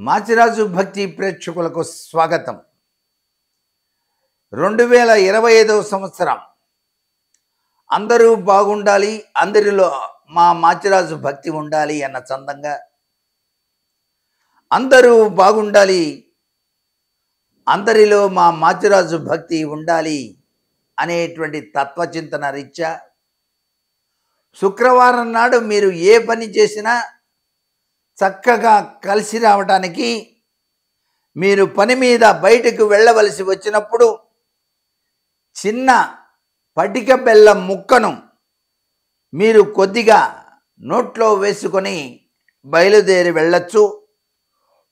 మాచిరాజు భక్తి ప్రేక్షకులకు స్వాగతం. 2025వ సంవత్సరం అందరూ బాగుండాలి, అందరిలో మా మాచిరాజు భక్తి ఉండాలి అన్న చందంగా, అందరూ బాగుండాలి, అందరిలో మా మాచిరాజు భక్తి ఉండాలి అనేటువంటి తత్వచింతన రీత్యా శుక్రవారం నాడు మీరు ఏ పని చేసినా చక్కగా కలిసి రావడానికి, మీరు పని మీద బయటకు వెళ్ళవలసి వచ్చినప్పుడు చిన్న పటిక బెల్లం ముక్కను మీరు కొద్దిగా నోట్లో వేసుకొని బయలుదేరి వెళ్ళొచ్చు.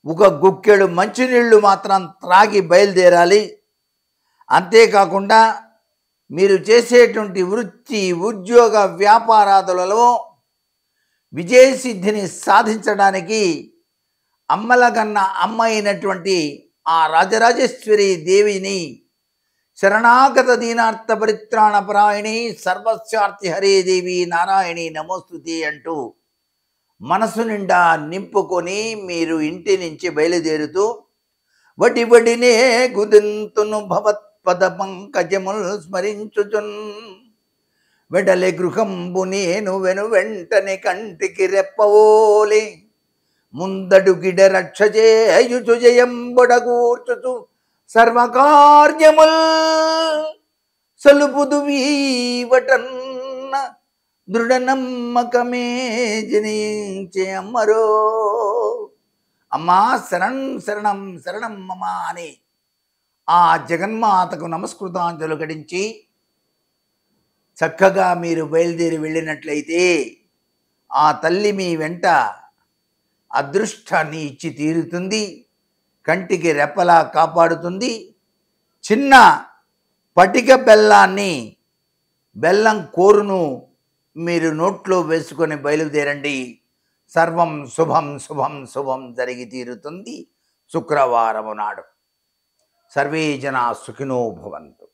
ఒక గుక్కెడు మంచినీళ్ళు మాత్రం త్రాగి బయలుదేరాలి. అంతేకాకుండా మీరు చేసేటువంటి వృత్తి, ఉద్యోగ, వ్యాపారాదులలో విజయసిద్ధిని సాధించడానికి అమ్మలగన్న అమ్మ అయినటువంటి ఆ రాజరాజేశ్వరి దేవిని శరణాగత దీనార్థ పరిత్రాణ పరాయణి సర్వస్యార్థి హరే దేవి నారాయణి నమోస్తుతే అంటూ మనసు నిండా నింపుకొని మీరు ఇంటి నుంచి బయలుదేరుతూ వడి వడినే గుదింతును భవత్పద పంకజముల్ స్మరించుచున్ వెడలె గృహంబు నేను వెను వెంటనే కంటికి రెప్పవోలే ముందడు గిడ రక్షజేయుచు జయంబొడగూర్చుచు సర్వకార్యముల్ సలుపుదు వీవటన్న దృఢ నమ్మకమే జనించే అమ్మరో. అమ్మా శరణం శరణం శరణం అమ్మా అని ఆ జగన్మాతకు నమస్కృతాంజలు గడించి చక్కగా మీరు బయలుదేరి వెళ్ళినట్లయితే ఆ తల్లి మీ వెంట అదృష్టాన్ని ఇచ్చి తీరుతుంది, కంటికి రెప్పలా కాపాడుతుంది. చిన్న పటిక బెల్లం కోరును మీరు నోట్లో వేసుకొని బయలుదేరండి. సర్వం శుభం శుభం శుభం జరిగి తీరుతుంది శుక్రవారము నాడు. సర్వే జనా సుఖినో భవంతు.